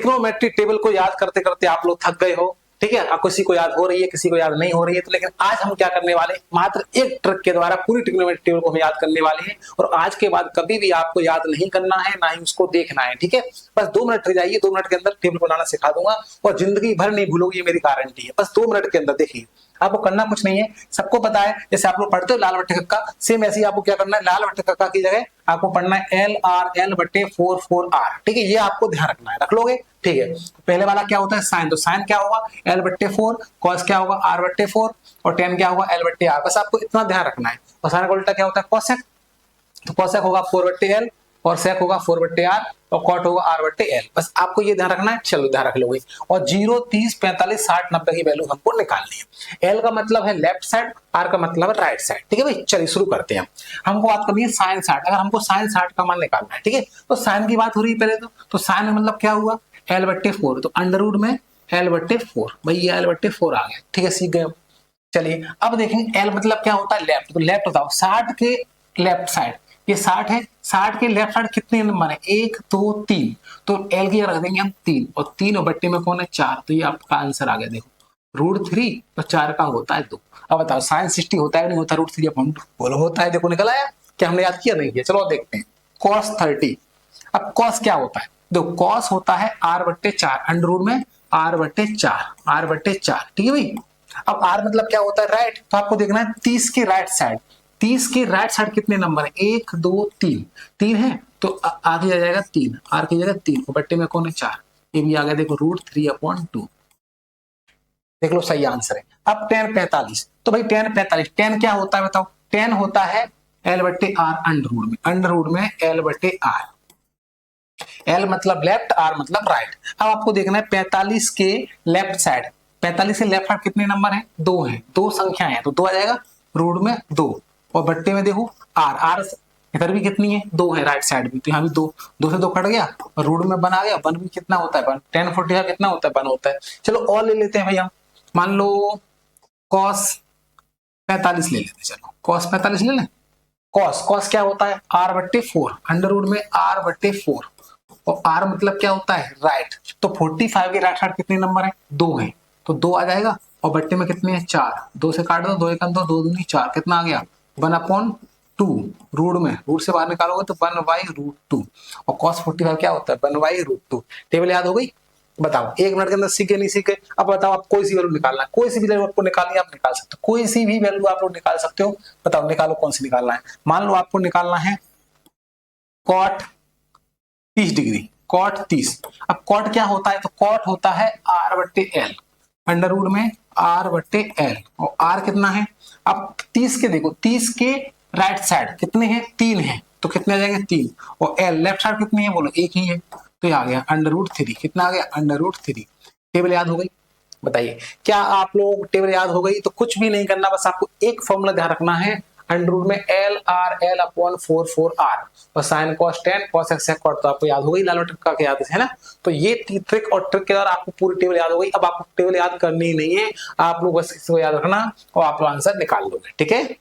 Trigonometry table को याद करते करते आप लोग थक गए हो, ठीक है। अब किसी को याद हो रही है, किसी को याद नहीं हो रही है, तो लेकिन आज हम क्या करने वाले हैं, मात्र एक ट्रिक के द्वारा पूरी ट्रिग्नोमेट्री टेबल को हम याद करने वाले हैं। और आज के बाद कभी भी आपको याद नहीं करना है, ना ही उसको देखना है, ठीक है। बस 2 मिनट रह जाइए, 2 मिनट के अंदर टेबल बनाना सिखा दूंगा और जिंदगी भर नहीं भूलोगे, ये मेरी गारंटी है। बस 2 मिनट के अंदर देखिए, आपको करना कुछ नहीं है, सबको पता है। जैसे आप लोग पढ़ते हो लाल बट्टे कक्का, सेम ऐसे ही आपको क्या करना है, लाल बट्टे कक्का की जगह आपको पढ़ना है LRL बट्टे 4 ठीक है। ये आपको ध्यान रखना है, रख लोगे, ठीक है। पहले वाला क्या होता है साइन, तो साइन क्या होगा L बट्टे 4, कॉस क्या होगा R बट्टे 4 और टेन क्या होगा L बट्टे R। बस आपको इतना ध्यान रखना है। और साइन का उल्टा क्या होता है कोसेक, तो कोसेक होगा 4 बट्टे L और सेक होगा 4 बट्टे R और कॉट होगा R बट्टे L। बस आपको ये ध्यान रखना है, चलो ध्यान रख लोगे। और 0, 30, 45, 60, 90 की वैल्यू हमको निकालनी है। L का मतलब है लेफ्ट साइड, R का मतलब है राइट साइड, ठीक है भाई। चलिए शुरू करते हैं। हमको बात करनी है साइन 60। अगर हमको साइन 60 का मान निकालना है, ठीक है, तो साइन की बात हो रही है पहले तो साइन का मतलब क्या हुआ L बट्टे 4, तो अंडर रूट में L बट्टे 4, भाई ये L बट्टे 4 आ गया, ठीक है, सीख गए। चलिए अब देखेंगे L मतलब क्या होता है लेफ्ट, तो लेफ्ट बताओ 60 के लेफ्ट साइड, ये 60 है, 60 के लेफ्ट साइड कितने नंबर है 1, 2, 3, तो L की रख देंगे हम 3 और 3 और बट्टे में कौन है 4, तो ये आपका आंसर आ गया। देखो √3 और 4 का होता है 2। अब बताओ साइन 60 होता है नहीं होता √3/2, बोलो होता है। देखो निकल आया, क्या हमने याद किया नहीं किया, चलो देखते हैं। cos 30, अब cos क्या होता है, देखो cos होता है R बट्टे 4, अंडर रूट में R बट्टे 4, ठीक है भाई। अब R मतलब क्या होता है राइट, तो आपको देखना है 30 के राइट साइड, 30 के राइट साइड कितने नंबर है 1, 2, 3, 3 है, तो आगे आ जाएगा 3, R की जगह 3 और बट्टे में कौन है 4, ये भी आ गया देखो √3/2, देख लो सही आंसर है। अब tan 45, तो भाई tan 45, tan क्या होता है बताओ, tan होता है L बट्टे R अंडर रूट में L बट्टे R, L मतलब लेफ्ट, R मतलब राइट। अब आपको देखना है 45 के लेफ्ट साइड, 45 से लेफ्ट साइड कितने नंबर है 2 है, 2 संख्या है तो 2 आ जाएगा रूट में 2 और बट्टे में देखो R इधर भी कितनी है 2 है राइट साइड भी, तो यहाँ भी 2 से 2 कट गया और रूट में 1 आ गया, 1 भी कितना होता है 1, tan 40 कितना होता है 1 होता है। चलो और ले लेते हैं भैया, मान लो cos 45 ले लेते, चलो cos 45 ले लें। cos क्या होता है R बट्टे 4, अंडर रूट में R बट्टे 4 और R मतलब क्या होता है राइट, तो 45 के राइट साइड कितने नंबर है 2 है, तो 2 आ जाएगा और बट्टे में कितने हैं 4, 2 से काट दो, 2 1 2, 2 दूनी 4, कितना आ गया 1/2, रूट में रूट से बाहर निकालोगे तो 1/√2 और cos 45 क्या होता है 1/√2। टेबल याद हो गई, बताओ 1 मिनट के अंदर सीखे नहीं सीखे। अब बताओ आप कोई सी वैल्यू निकालना है, कोई सी भी वैल्यू आपको निकालनी है आप निकाल सकते हो, कोई सी भी वैल्यू आप लोग निकाल सकते हो, बताओ निकालो कौन सी निकालना है। मान लो आपको निकालना है cot 30 डिग्री, cot 30। अब cot क्या होता है, तो cot होता है R बट्टे L, अंडर रूट में R बट्टे L और R कितना है, अब 30 के देखो 30 के राइट साइड कितने हैं 3 है, तो कितने आ जाएंगे 3 और L लेफ्ट साइड कितनी है बोलो 1 ही है, तो ये आ गया √3, कितना आ गया √3। टेबल याद हो गई, बताइए क्या आप लोग टेबल याद हो गई, तो कुछ भी नहीं करना, बस आपको एक फॉर्मूला ध्यान रखना है, अंडर रूट में LRL/4 और sign cos tan cos x cot, तो आपको याद हो गई लाल बट्टे का याद है ना। तो ये ट्रिक और ट्रिक के द्वारा आपको पूरी टेबल याद हो गई। अब आपको टेबल याद करनी ही नहीं है, आप लोग बस इसको याद रखना और आप लोग आंसर निकाल लोगे, ठीक है।